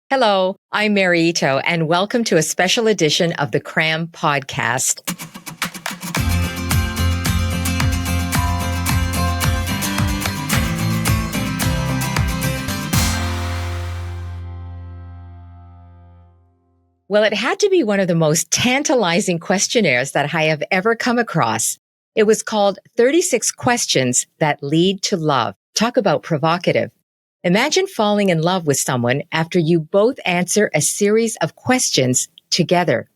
Hello, I'm Mary Ito, and welcome to a special edition of the Cram Podcast. Well, it had to be one of the most tantalizing questionnaires that I have ever come across. It was called 36 Questions That Lead to Love. Talk about provocative. Imagine falling in love with someone after you both answer a series of questions together.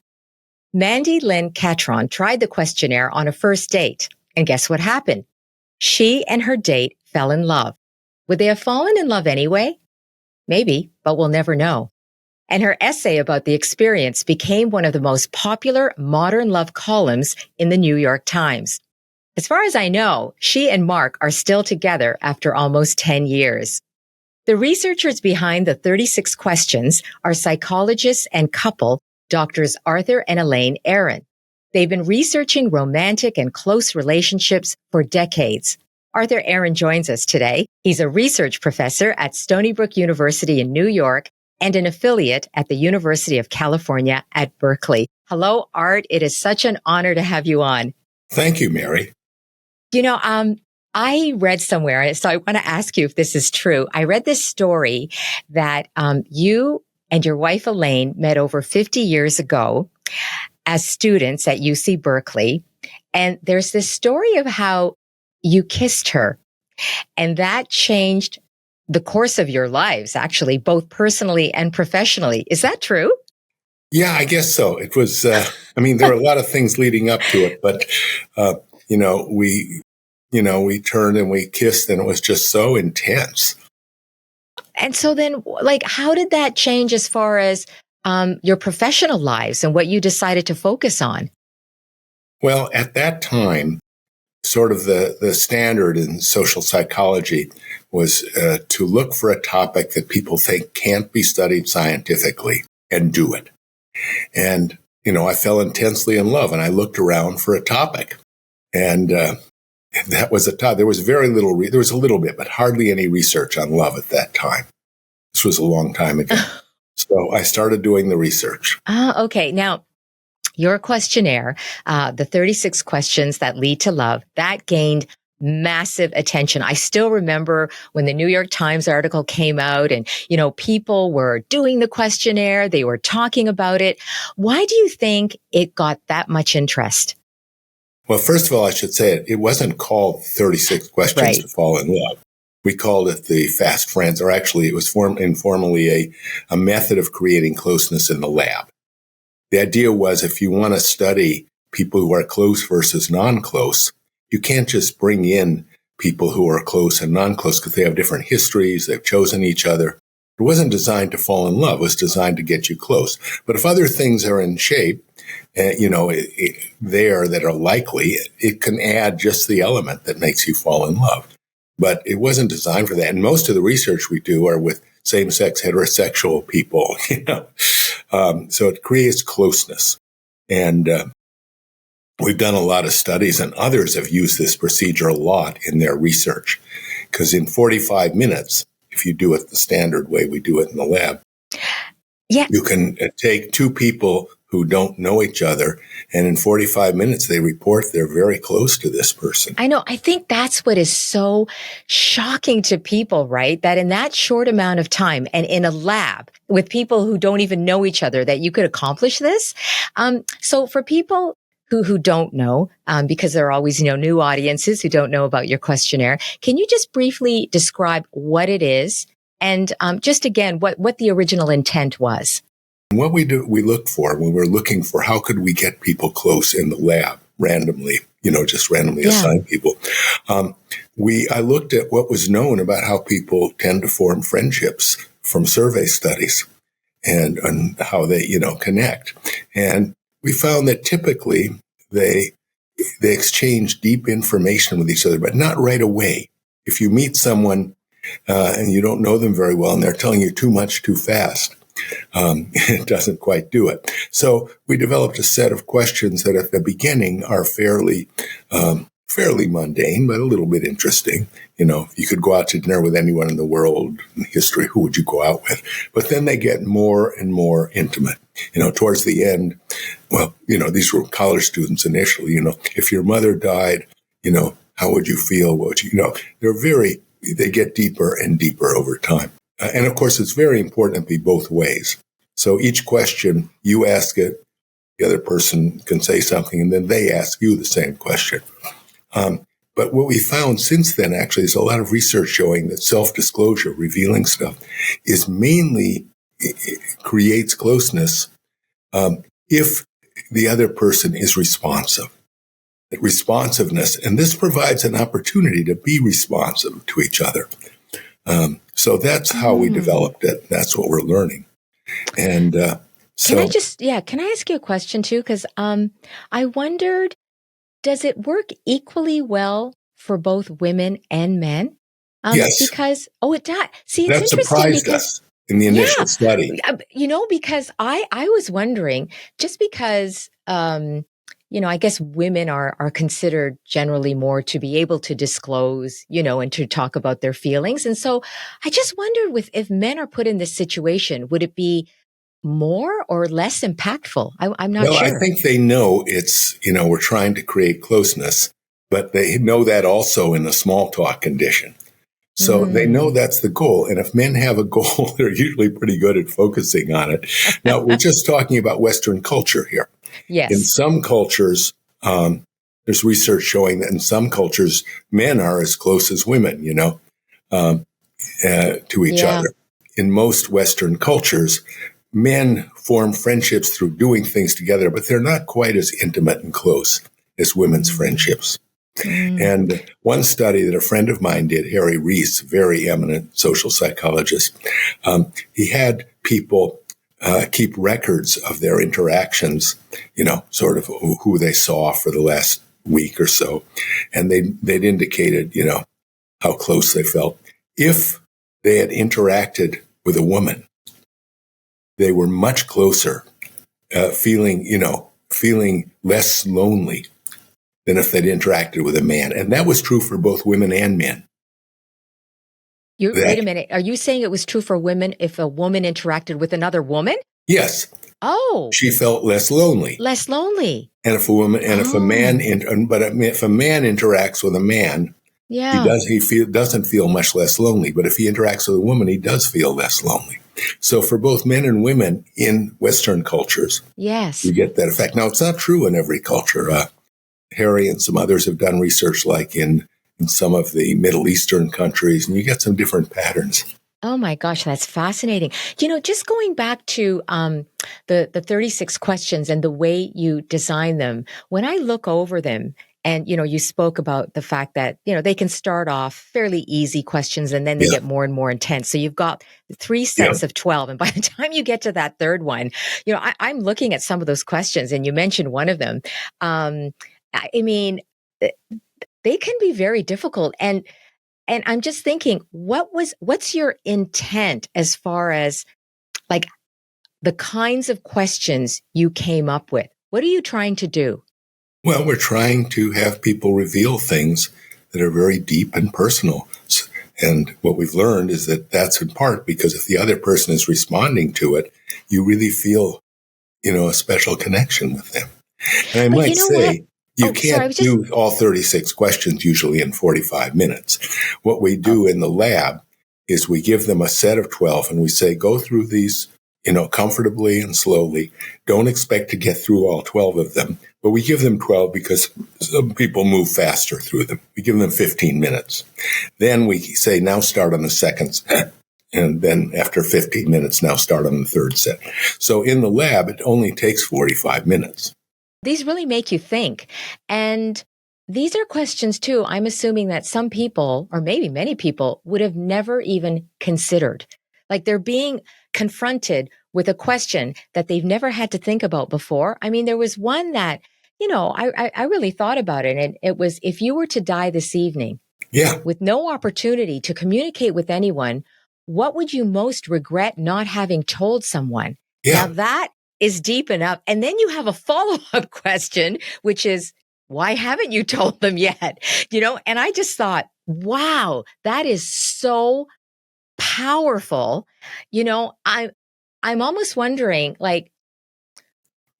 Mandy Len Catron tried the questionnaire on a first date, and guess what happened? She and her date fell in love. Would they have fallen in love anyway? Maybe, but we'll never know. And her essay about the experience became one of the most popular modern love columns in the New York Times. As far as I know, she and Mark are still together after almost 10 years. The researchers behind the 36 questions are psychologists and couple doctors Arthur and Elaine Aron. They've been researching romantic and close relationships for decades. Arthur Aron joins us today. He's a research professor at Stony Brook University in New York and an affiliate at the University of California at Berkeley. Hello, Art. It is such an honor to have you on. Thank you, Mary. I read somewhere, so I want to ask you if this is true. I read this story that you and your wife Elaine met over 50 years ago as students at UC Berkeley. And there's this story of how you kissed her, and that changed the course of your lives, actually, both personally and professionally. Is that true? Yeah, I guess so. It was, there are a lot of things leading up to it, but, we turned and we kissed, and it was just so intense. And so then, how did that change as far as your professional lives and what you decided to focus on? Well, at that time, sort of the standard in social psychology was to look for a topic that people think can't be studied scientifically and do it. And, I fell intensely in love, and I looked around for a topic. And that was a topic. There was very little, there was a little bit, but hardly any research on love at that time. This was a long time ago. So I started doing the research. Okay. Now, your questionnaire, the 36 questions that lead to love, that gained massive attention. I still remember when the New York Times article came out and, people were doing the questionnaire, they were talking about it. Why do you think it got that much interest? Well, first of all, I should say it wasn't called 36 questions to fall in love. We called it the Fast Friends, or actually it was informally a method of creating closeness in the lab. The idea was if you want to study people who are close versus non-close, you can't just bring in people who are close and non-close because they have different histories, they've chosen each other. It wasn't designed to fall in love, it was designed to get you close. But if other things are in shape, there that are likely, it can add just the element that makes you fall in love. But it wasn't designed for that. And most of the research we do are with same-sex heterosexual people, so it creates closeness. And we've done a lot of studies, and others have used this procedure a lot in their research. Because in 45 minutes, if you do it the standard way we do it in the lab, you can take two people who don't know each other, and in 45 minutes, they report they're very close to this person. I know. I think that's what is so shocking to people, right? That in that short amount of time and in a lab with people who don't even know each other, that you could accomplish this. So for people who don't know, because there are always, new audiences who don't know about your questionnaire, can you just briefly describe what it is and just again, what the original intent was? What we look for when we're looking for how could we get people close in the lab randomly, just randomly assign people. I looked at what was known about how people tend to form friendships from survey studies and how they, connect. And we found that typically they exchange deep information with each other, but not right away. If you meet someone and you don't know them very well and they're telling you too much too fast, it doesn't quite do it. So we developed a set of questions that at the beginning are fairly fairly mundane, but a little bit interesting. You could go out to dinner with anyone in the world in history, who would you go out with? But then they get more and more intimate. Towards the end, well, these were college students initially, if your mother died, how would you feel? What would they get deeper and deeper over time. And of course, it's very important to be both ways. So each question, you ask it, the other person can say something, and then they ask you the same question. But what we found since then, actually, is a lot of research showing that self-disclosure, revealing stuff, is mainly creates closeness if the other person is responsive. Responsiveness, and this provides an opportunity to be responsive to each other. So that's how we developed it. That's what we're learning. And can I ask you a question too? Because I wondered, does it work equally well for both women and men? Yes. Because, it does. See, it's that interesting surprised us in the initial study. Because I was wondering, just because, I guess women are considered generally more to be able to disclose, and to talk about their feelings. And so I just wondered if men are put in this situation, would it be more or less impactful? I'm not sure. I think they know it's, we're trying to create closeness, but they know that also in the small talk condition. So they know that's the goal. And if men have a goal, they're usually pretty good at focusing on it. Now, we're just talking about Western culture here. Yes. In some cultures, there's research showing that in some cultures, men are as close as women, to each other. In most Western cultures, men form friendships through doing things together, but they're not quite as intimate and close as women's friendships. And one study that a friend of mine did, Harry Reese, very eminent social psychologist, he had people keep records of their interactions, sort of who they saw for the last week or so. And they'd indicated, how close they felt. If they had interacted with a woman, they were much closer, feeling less lonely than if they'd interacted with a man. And that was true for both women and men. Wait a minute. Are you saying it was true for women if a woman interacted with another woman? Yes. Oh. She felt less lonely. Less lonely. And if a woman, if a man, if a man interacts with a man, he doesn't feel much less lonely. But if he interacts with a woman, he does feel less lonely. So for both men and women in Western cultures, you get that effect. Now, it's not true in every culture. Harry and some others have done research like in some of the Middle Eastern countries, and you get some different patterns. Oh my gosh, that's fascinating. Just going back to the 36 questions and the way you design them, when I look over them, and, you spoke about the fact that, they can start off fairly easy questions and then they get more and more intense. So you've got 3 sets of 12. And by the time you get to that third one, I'm looking at some of those questions and you mentioned one of them. I mean, they can be very difficult. And I'm just thinking, what's your intent as far as like the kinds of questions you came up with? What are you trying to do? Well, we're trying to have people reveal things that are very deep and personal. And what we've learned is that that's in part because if the other person is responding to it, you really feel, a special connection with them. And I might say, you can't do all 36 questions usually in 45 minutes. What we do in the lab is we give them a set of 12 and we say, go through these, comfortably and slowly. Don't expect to get through all 12 of them. But we give them 12 because some people move faster through them. We give them 15 minutes. Then we say, now start on the second set. And then after 15 minutes, now start on the third set. So in the lab, it only takes 45 minutes. These really make you think. And these are questions, too, I'm assuming that some people, or maybe many people, would have never even considered. Like they're being confronted with a question that they've never had to think about before. I mean, there was one that, I really thought about it. And it was, if you were to die this evening with no opportunity to communicate with anyone, what would you most regret not having told someone? Now that is deep enough. And then you have a follow-up question, which is, why haven't you told them yet? And I just thought, wow, that is so powerful. I'm almost wondering, like,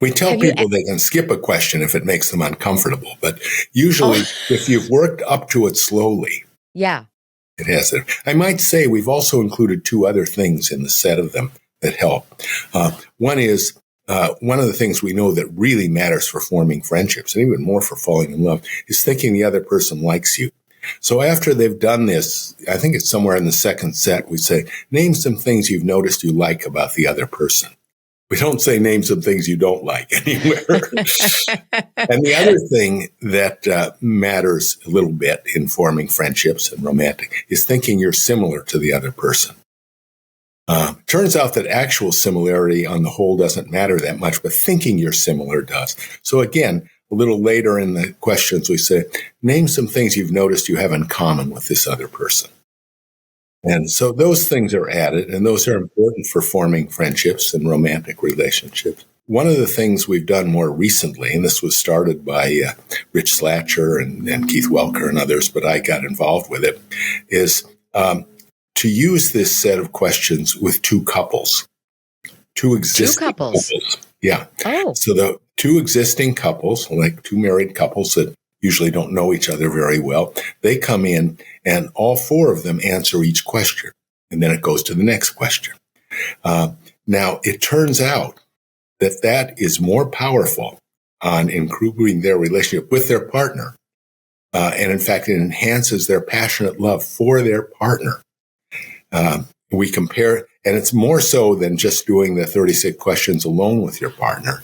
we tell have you, people they can skip a question if it makes them uncomfortable, but oh, usually if you've worked up to it slowly, yeah. it has it. I might say we've also included two other things in the set of them that help. One is one of the things we know that really matters for forming friendships, and even more for falling in love, is thinking the other person likes you. So after they've done this, I think it's somewhere in the second set, we say, name some things you've noticed you like about the other person. We don't say name some things you don't like anywhere. And the other thing that matters a little bit in forming friendships and romantic is thinking you're similar to the other person. Turns out that actual similarity on the whole doesn't matter that much, but thinking you're similar does. So again, a little later in the questions, we say, name some things you've noticed you have in common with this other person. And so those things are added, and those are important for forming friendships and romantic relationships. One of the things we've done more recently, and this was started by Rich Slatcher and Keith Welker and others, but I got involved with it, is to use this set of questions with two couples, two existing couples. Yeah. Oh. So the two existing couples, like two married couples that usually don't know each other very well, they come in and all four of them answer each question. And then it goes to the next question. Now, it turns out that that is more powerful on improving their relationship with their partner. And in fact, it enhances their passionate love for their partner. We compare, and it's more so than just doing the 36 questions alone with your partner.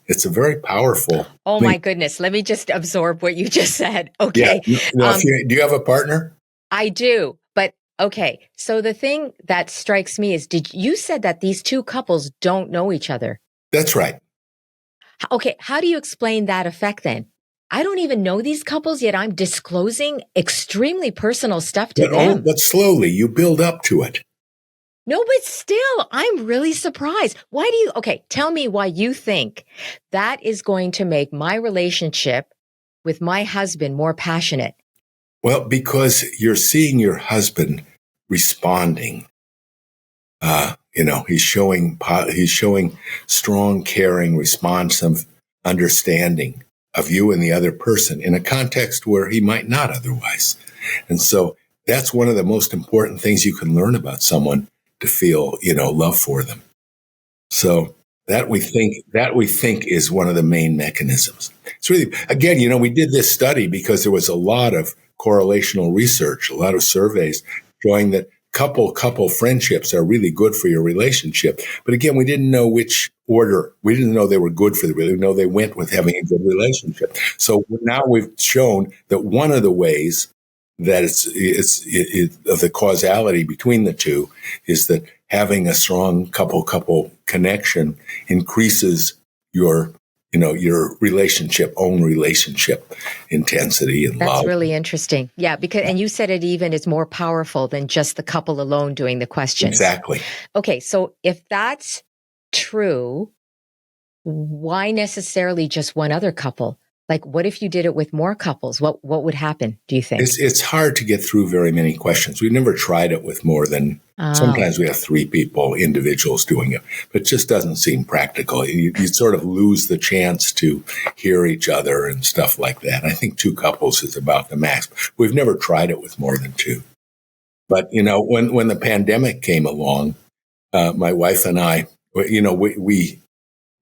It's a very powerful thing. My goodness. Let me just absorb what you just said. Okay. Yeah. Now, do you have a partner? I do. But okay. So the thing that strikes me is, you said that these two couples don't know each other? That's right. Okay. How do you explain that effect then? I don't even know these couples, yet I'm disclosing extremely personal stuff to them. But slowly you build up to it. No, but still, I'm really surprised. Tell me why you think that is going to make my relationship with my husband more passionate. Well, because you're seeing your husband responding. He's showing strong, caring, responsive understanding of you and the other person in a context where he might not otherwise. And so that's one of the most important things you can learn about someone, to feel, love for them. So that we think is one of the main mechanisms. It's really, again, we did this study because there was a lot of correlational research, a lot of surveys showing that couple friendships are really good for your relationship. But again, we didn't know which order. We didn't know they were good for the relationship. We know they went with having a good relationship. So now we've shown that one of the ways that it's of the causality between the two is that having a strong couple connection increases your relationship intensity and love. That's really interesting. Yeah, and you said it even is more powerful than just the couple alone doing the questions. Exactly. Okay, so if that's true, why necessarily just one other couple? Like, what if you did it with more couples? What would happen, do you think? It's hard to get through very many questions. We've never tried it with more than, sometimes we have 3 people, individuals doing it, but it just doesn't seem practical. You sort of lose the chance to hear each other and stuff like that. I think 2 couples is about the max. We've never tried it with more than 2. But, when the pandemic came along, my wife and I,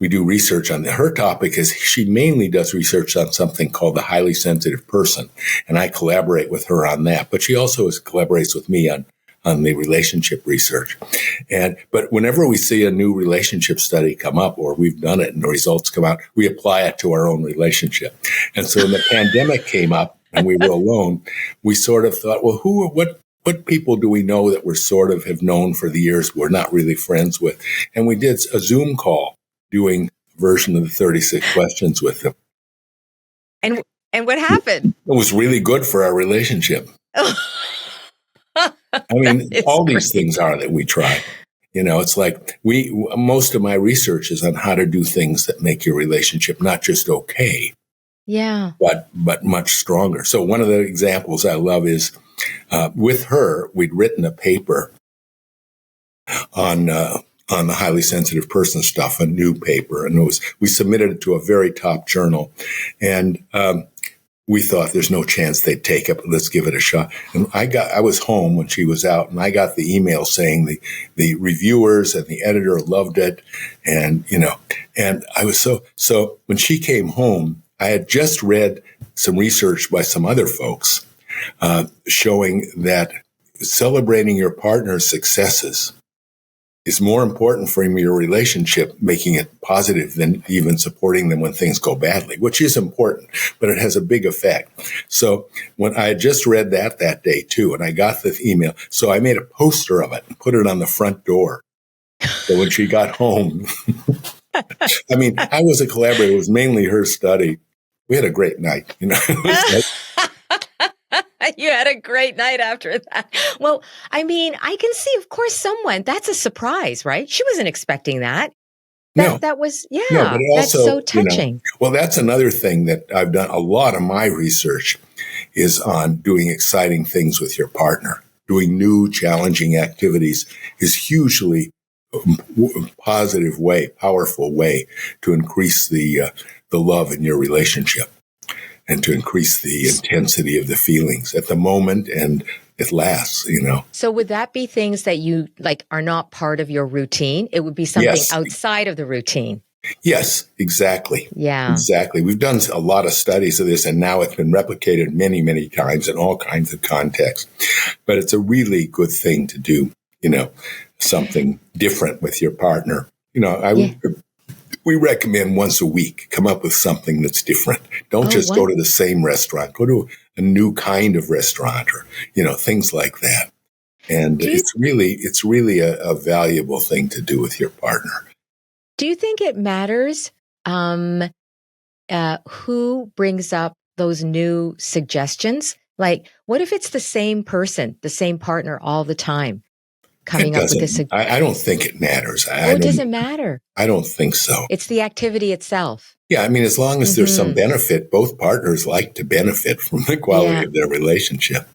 we do research on her topic is she mainly does research on something called the highly sensitive person. And I collaborate with her on that, but she also collaborates with me on the relationship research. But whenever we see a new relationship study come up, or we've done it and the results come out, we apply it to our own relationship. And so when the pandemic came up and we were alone, we sort of thought, well, what people do we know that we're sort of have known for the years we're not really friends with? And we did a Zoom call doing a version of the 36 questions with them. And what happened? It was really good for our relationship. I mean, all these things are that we try. It's like most of my research is on how to do things that make your relationship not just okay, Yeah. but much stronger. So one of the examples I love is with her, we'd written a paper on the highly sensitive person stuff, a new paper, and we submitted it to a very top journal, and we thought there's no chance they'd take it, but let's give it a shot. And I was home when she was out, and I got the email saying the reviewers and the editor loved it, and and I was so when she came home, I had just read some research by some other folks showing that celebrating your partner's successes is more important for your relationship, making it positive, than even supporting them when things go badly, which is important, but it has a big effect. So when I had just read that day too, and I got the email, so I made a poster of it and put it on the front door. So when she got home, I mean, I was a collaborator. It was mainly her study. We had a great night, It was like, You had a great night after that. Well, I mean, I can see, of course, that's a surprise, right? She wasn't expecting that. That was, yeah, no, but it also, that's so touching. Well, that's another thing that I've done. A lot of my research is on doing exciting things with your partner. Doing new, challenging activities is hugely positive way, powerful way to increase the love in your relationship, and to increase the intensity of the feelings at the moment, and it lasts, So would that be things that you are not part of your routine? It would be something outside of the routine. Yes, exactly. Yeah. Exactly. We've done a lot of studies of this, and now it's been replicated many, many times in all kinds of contexts. But it's a really good thing to do, something different with your partner. We recommend once a week, come up with something that's different. Don't just go to the same restaurant. Go to a new kind of restaurant, or, things like that. And it's really a valuable thing to do with your partner. Do you think it matters who brings up those new suggestions? Like, what if it's the same person, the same partner all the time? Coming up with this. I don't think it matters. It doesn't matter. I don't think so. It's the activity itself. Yeah, I mean, as long as there's some benefit, both partners like to benefit from the quality of their relationship.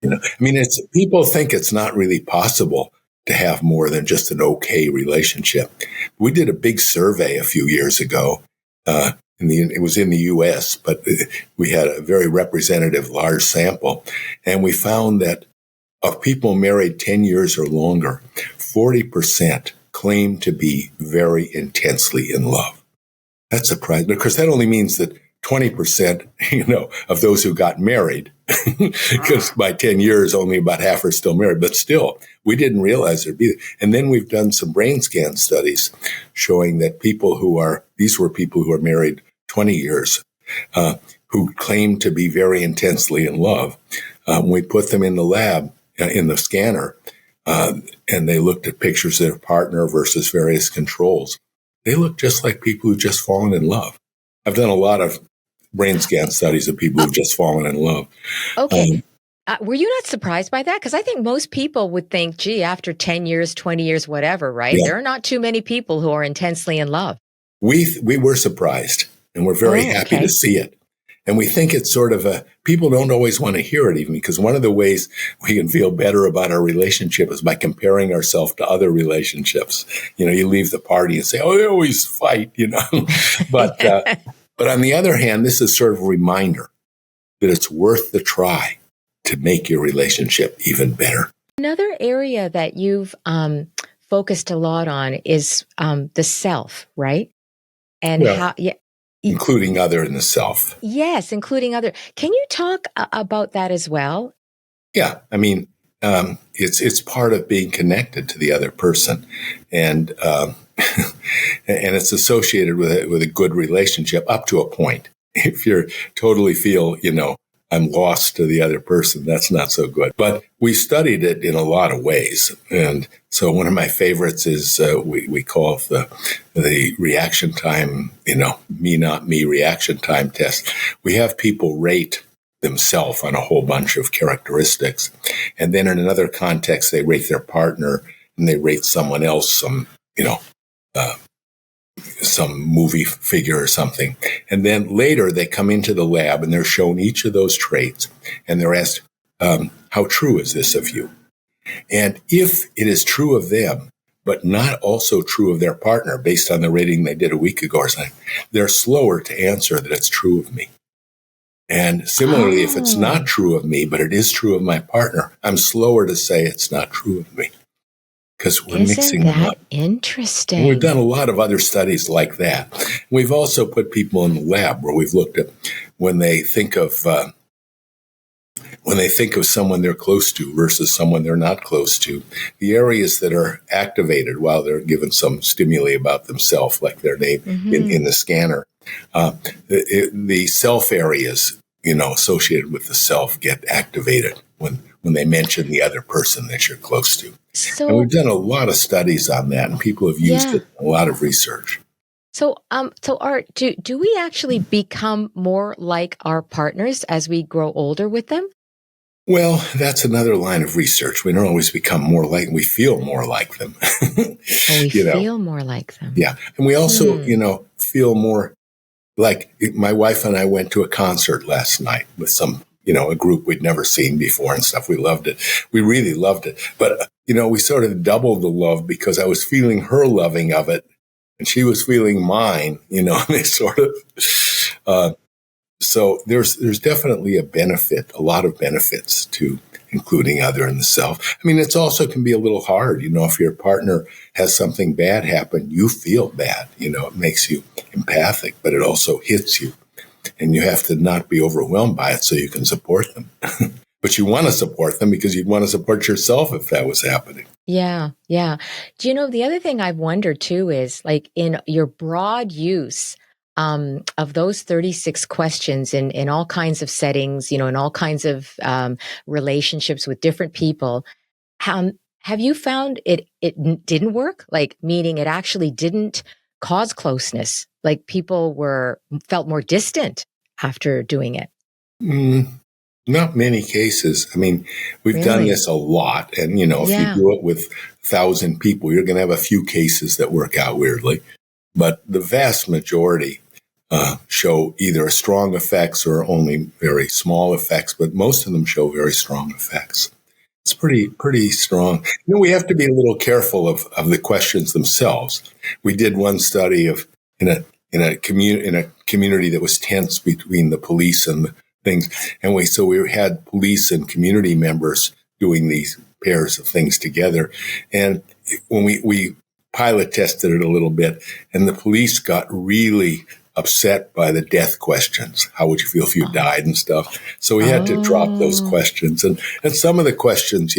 I mean, people think it's not really possible to have more than just an okay relationship. We did a big survey a few years ago. It was in the U.S., but we had a very representative, large sample, and we found that of people married 10 years or longer, 40% claim to be very intensely in love. That's surprising, because that only means that 20%, of those who got married, because by 10 years, only about half are still married. But still, we didn't realize there'd be. And then we've done some brain scan studies showing that these were people who are married 20 years, who claim to be very intensely in love. We put them in the lab, in the scanner, and they looked at pictures of their partner versus various controls. They look just like people who've just fallen in love. I've done a lot of brain scan studies of people who've just fallen in love. Okay. Were you not surprised by that? Because I think most people would think, gee, after 10 years, 20 years, whatever, right? Yeah. There are not too many people who are intensely in love. We were surprised, and we're very happy to see it. And we think it's sort of people don't always want to hear it, even, because one of the ways we can feel better about our relationship is by comparing ourselves to other relationships. You leave the party and say, oh, they always fight, But on the other hand, this is sort of a reminder that it's worth the try to make your relationship even better. Another area that you've focused a lot on is the self, right? And how... Including other in the self. Yes, including other. Can you talk about that as well? Yeah, I mean, it's part of being connected to the other person, and and it's associated with a good relationship up to a point. If you totally feel, I'm lost to the other person, that's not so good. But we studied it in a lot of ways. And so one of my favorites is we call it the reaction time, me, not me reaction time test. We have people rate themselves on a whole bunch of characteristics. And then in another context, they rate their partner, and they rate someone else some some movie figure or something. And then later they come into the lab and they're shown each of those traits and they're asked, how true is this of you? And if it is true of them, but not also true of their partner based on the rating they did a week ago or something, they're slower to answer that it's true of me. And similarly, if it's not true of me, but it is true of my partner, I'm slower to say it's not true of me because we're mixing them up. Interesting? And we've done a lot of other studies like that. We've also put people in the lab where we've looked at when they think of someone they're close to versus someone they're not close to, the areas that are activated while they're given some stimuli about themselves, like their name in the scanner, the self areas, associated with the self get activated when they mention the other person that you're close to. And we've done a lot of studies on that, and people have used it in a lot of research. So Art, do we actually become more like our partners as we grow older with them? Well, that's another line of research. We don't always become more like, we feel more like them. Feel more like them. Yeah. And we also, feel more like my wife and I went to a concert last night with some, a group we'd never seen before and stuff. We loved it. We really loved it. But, we sort of doubled the love because I was feeling her loving of it and she was feeling mine, they sort of, so there's definitely a lot of benefits to including other in the self. I mean, it's also can be a little hard, if your partner has something bad happen, you feel bad, it makes you empathic, but it also hits you and you have to not be overwhelmed by it so you can support them. But you want to support them because you'd want to support yourself if that was happening. Yeah. Yeah. Do the other thing I've wondered too is like in your broad use of those 36 questions in all kinds of settings, in all kinds of relationships with different people, have you found it didn't work? Like, meaning it actually didn't cause closeness? Like people felt more distant after doing it? Not many cases. I mean, we've done this a lot. And, if you do it with 1,000 people, you're going to have a few cases that work out weirdly. But the vast majority show either strong effects or only very small effects, but most of them show very strong effects. It's pretty strong. We have to be a little careful of the questions themselves. We did one study of in a community that was tense between the police and the things, and we had police and community members doing these pairs of things together, and when we pilot tested it a little bit, and the police got really upset by the death questions. How would you feel if you died and stuff? So we had to drop those questions. And some of the questions,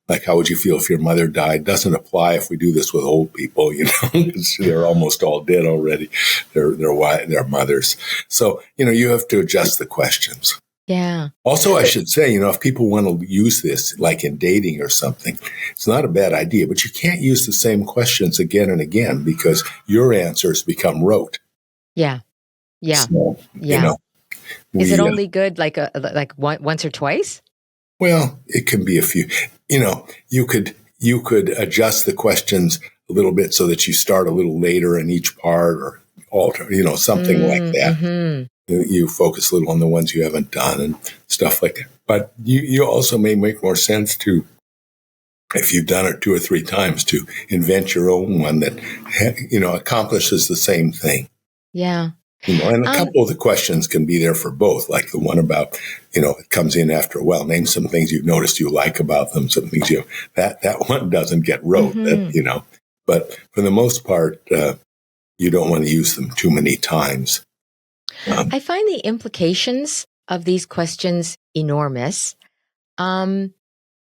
like how would you feel if your mother died, doesn't apply if we do this with old people, because they're almost all dead already. They're mothers. So, you have to adjust the questions. Yeah. Also, I should say, if people want to use this, like in dating or something, it's not a bad idea, but you can't use the same questions again and again because your answers become rote. Yeah. Yeah. So, is it only good like once or twice? Well, it can be a few. You could adjust the questions a little bit so that you start a little later in each part or alter, something like that. Mm-hmm. You focus a little on the ones you haven't done and stuff like that. But you also may make more sense to, if you've done it 2 or 3 times, to invent your own one that, accomplishes the same thing. Yeah. And a couple of the questions can be there for both, like the one about, it comes in after a while. Name some things you've noticed you like about them, some things that one doesn't get rote, but for the most part, you don't want to use them too many times. I find the implications of these questions enormous,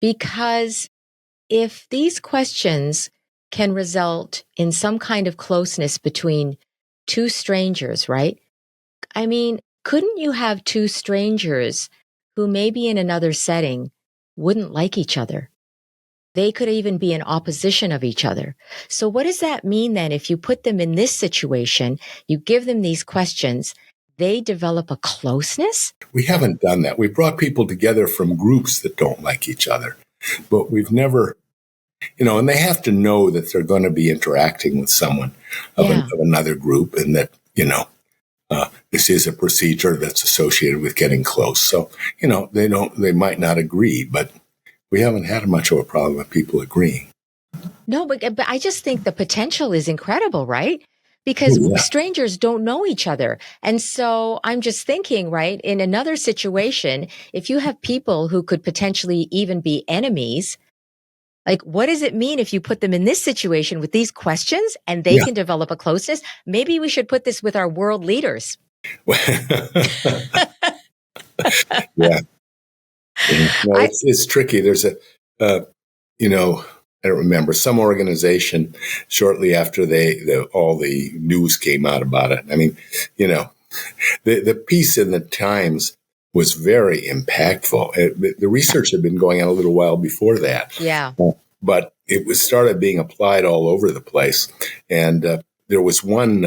because if these questions can result in some kind of closeness between 2 strangers, right? I mean, couldn't you have 2 strangers who maybe in another setting wouldn't like each other? They could even be in opposition of each other. So what does that mean then if you put them in this situation, you give them these questions, they develop a closeness? We haven't done that. We brought people together from groups that don't like each other, but we've never And they have to know that they're going to be interacting with someone of another group, and that, this is a procedure that's associated with getting close. So, they might not agree, but we haven't had much of a problem with people agreeing. No, but I just think the potential is incredible, right? Because strangers don't know each other. And so I'm just thinking, right, in another situation, if you have people who could potentially even be enemies, like, what does it mean if you put them in this situation with these questions and they can develop a closeness? Maybe we should put this with our world leaders. Yeah. No, it's tricky. There's I don't remember, some organization shortly after all the news came out about it. I mean, the piece in the Times was very impactful. The research had been going on a little while before that. Yeah. But it started being applied all over the place. And there was one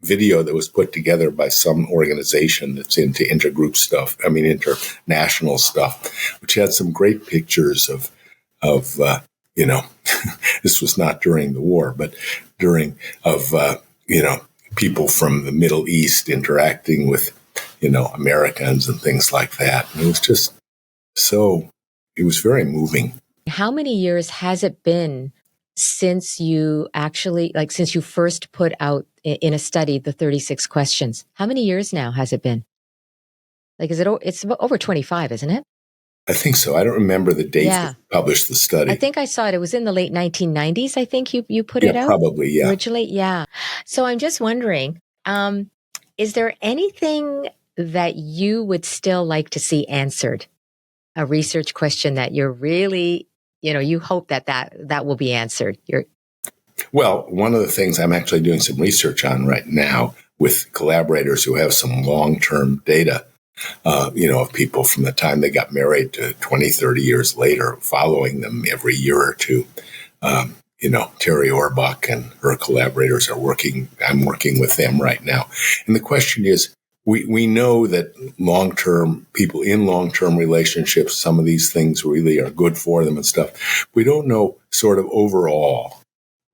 video that was put together by some organization that's into international stuff, which had some great pictures of this was not during the war, but people from the Middle East interacting with, Americans and things like that. And it was just it was very moving. How many years has it been since you first put out in a study the 36 questions? How many years now has it been? Like, it's over 25, isn't it? I think so. I don't remember the date that you published the study. I think I saw it. It was in the late 1990s, I think you put it out? Probably, yeah. Originally, yeah. So I'm just wondering, is there anything that you would still like to see answered? A research question that you're really, you hope that will be answered? Well, one of the things I'm actually doing some research on right now with collaborators who have some long-term data, of people from the time they got married to 20, 30 years later, following them every year or two. Terry Orbach and her collaborators I'm working with them right now. And the question is, we know that people in long-term relationships, some of these things really are good for them and stuff. We don't know sort of overall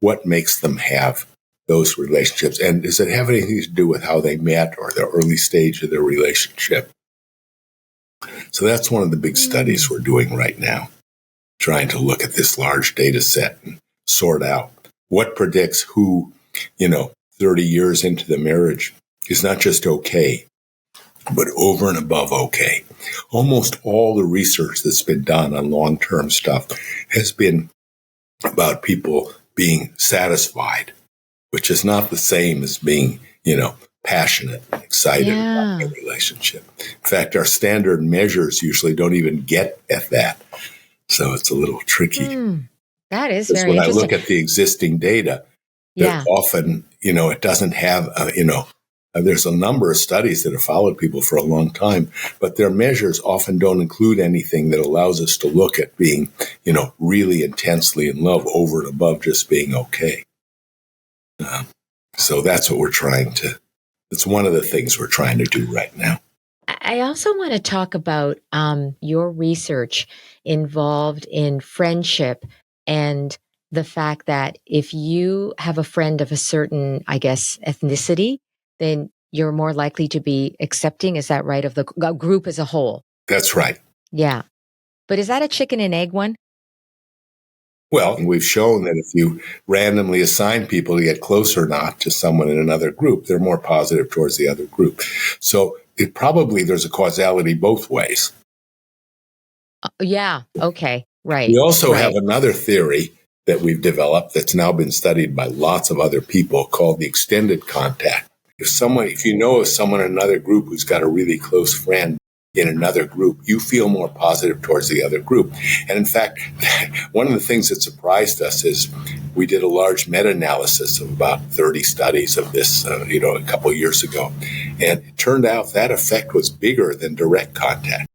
what makes them have those relationships. And does it have anything to do with how they met or the early stage of their relationship? So that's one of the big studies we're doing right now, trying to look at this large data set and sort out what predicts who, 30 years into the marriage is not just okay, but over and above okay. Almost all the research that's been done on long-term stuff has been about people being satisfied, which is not the same as being, passionate and excited about a relationship. In fact, our standard measures usually don't even get at that. So it's a little tricky. That is very interesting. When I look at the existing data, often, it doesn't have, there's a number of studies that have followed people for a long time, but their measures often don't include anything that allows us to look at being, really intensely in love over and above just being okay. So that's what it's one of the things we're trying to do right now. I also want to talk about your research involved in friendship and the fact that if you have a friend of a certain, I guess, ethnicity, then you're more likely to be accepting, is that right, of the group as a whole? That's right. Yeah. But is that a chicken and egg one? Well, we've shown that if you randomly assign people to get close or not to someone in another group, they're more positive towards the other group. So there's a causality both ways. Yeah. Okay. Right. We also have another theory that we've developed that's now been studied by lots of other people called the extended contact. If you know of someone in another group who's got a really close friend in another group, you feel more positive towards the other group. And in fact, one of the things that surprised us is we did a large meta-analysis of about 30 studies of this, a couple of years ago. And it turned out that effect was bigger than direct contact,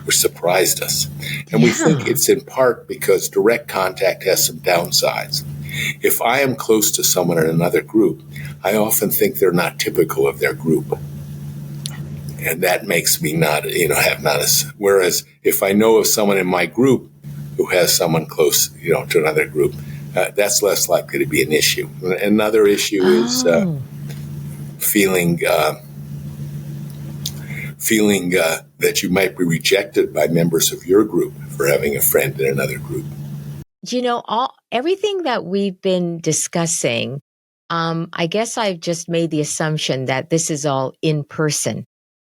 which surprised us. And we think it's in part because direct contact has some downsides. If I am close to someone in another group, I often think they're not typical of their group. And that makes me whereas if I know of someone in my group who has someone close, to another group, that's less likely to be an issue. Another issue is feeling that you might be rejected by members of your group for having a friend in another group. Everything that we've been discussing, I guess I've just made the assumption that this is all in person,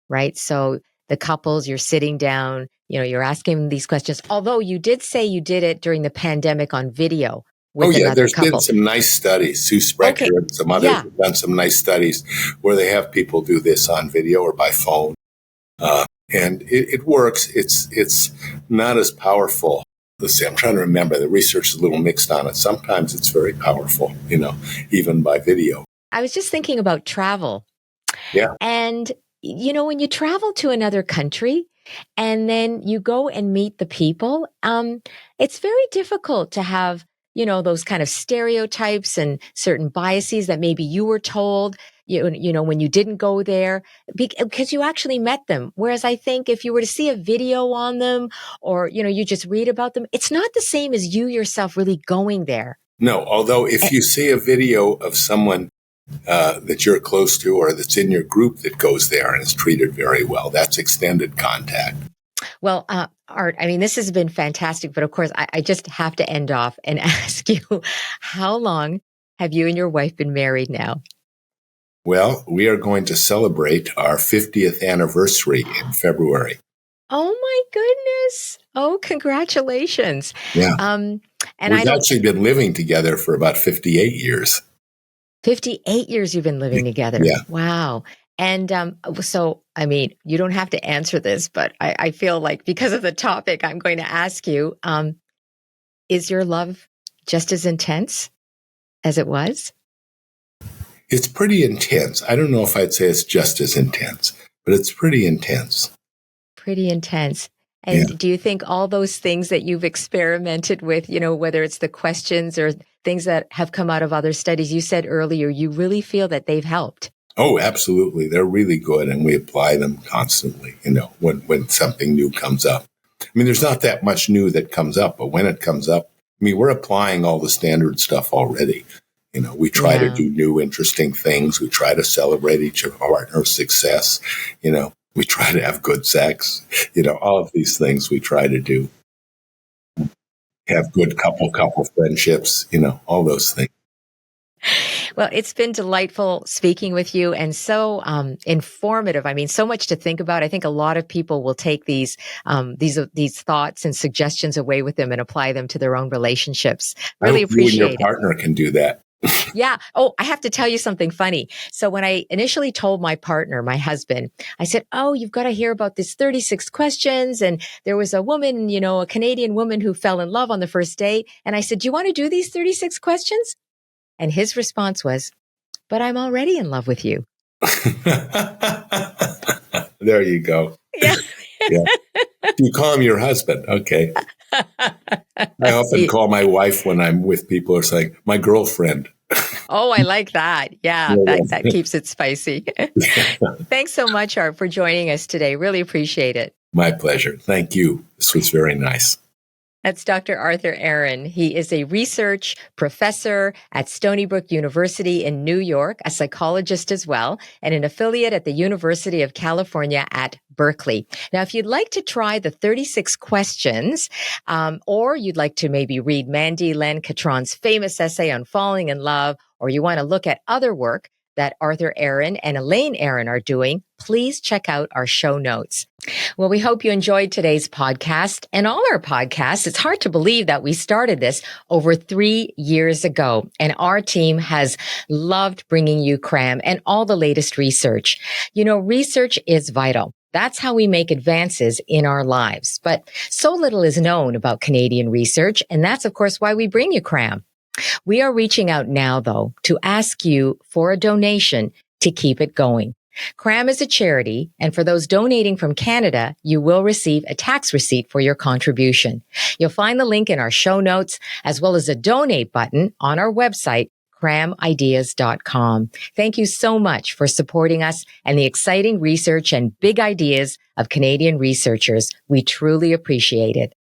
right? So the couples, you're sitting down, you're asking these questions. Although you did say you did it during the pandemic on video with another there's couple. Been some nice studies. Sue Sprecher and some others have done some nice studies where they have people do this on video or by phone. And it works. It's not as powerful. Let's see, I'm trying to remember. The research is a little mixed on it. Sometimes it's very powerful, even by video. I was just thinking about travel. Yeah. And, when you travel to another country and then you go and meet the people, it's very difficult to have, those kind of stereotypes and certain biases that maybe you were told, when you didn't go there because you actually met them. Whereas I think if you were to see a video on them or, you just read about them, it's not the same as you yourself really going there. No, although if you see a video of someone that you're close to or that's in your group that goes there and is treated very well, that's extended contact. Well, Art, this has been fantastic, but of course, I just have to end off and ask you, how long have you and your wife been married now? Well, we are going to celebrate our 50th anniversary in February. Oh my goodness. Oh, congratulations. Yeah. And we've actually been living together for about 58 years. 58 years you've been living together. Yeah. Wow. And so, you don't have to answer this, but I feel like because of the topic, I'm going to ask you, is your love just as intense as it was? It's pretty intense. I don't know if I'd say it's just as intense, but it's pretty intense. Pretty intense. And do you think all those things that you've experimented with, whether it's the questions or things that have come out of other studies, you said earlier, you really feel that they've helped? Oh, absolutely. They're really good. And we apply them constantly, when something new comes up. There's not that much new that comes up, but when it comes up, we're applying all the standard stuff already. We try to do new, interesting things. We try to celebrate each of our partner's success. We try to have good sex. All of these things we try to do. Have good couple friendships, all those things. Well, it's been delightful speaking with you and so informative. So much to think about. I think a lot of people will take these thoughts and suggestions away with them and apply them to their own relationships. Really appreciate it. You and your partner can do that. Yeah. Oh, I have to tell you something funny. So when I initially told my partner, my husband, I said, "Oh, you've got to hear about this 36 questions." And there was a woman, a Canadian woman who fell in love on the first date. And I said, "Do you want to do these 36 questions?" And his response was, "But I'm already in love with you." There you go. Yeah. Yeah. You call him your husband. Okay. I often call my wife when I'm with people who are saying, "My girlfriend." Oh, I like that. Yeah, that keeps it spicy. Thanks so much, Art, for joining us today. Really appreciate it. My pleasure. Thank you. This was very nice. That's Dr. Arthur Aron. He is a research professor at Stony Brook University in New York, a psychologist as well, and an affiliate at the University of California at Berkeley. Now, if you'd like to try the 36 questions, or you'd like to maybe read Mandy Len Catron's famous essay on falling in love, or you want to look at other work that Arthur Aron and Elaine Aron are doing, please check out our show notes. Well, we hope you enjoyed today's podcast and all our podcasts. It's hard to believe that we started this over 3 years ago, and our team has loved bringing you CRAM and all the latest research. Research is vital. That's how we make advances in our lives. But so little is known about Canadian research, and that's, of course, why we bring you CRAM. We are reaching out now, though, to ask you for a donation to keep it going. CRAM is a charity, and for those donating from Canada, you will receive a tax receipt for your contribution. You'll find the link in our show notes, as well as a donate button on our website, cramideas.com. Thank you so much for supporting us and the exciting research and big ideas of Canadian researchers. We truly appreciate it.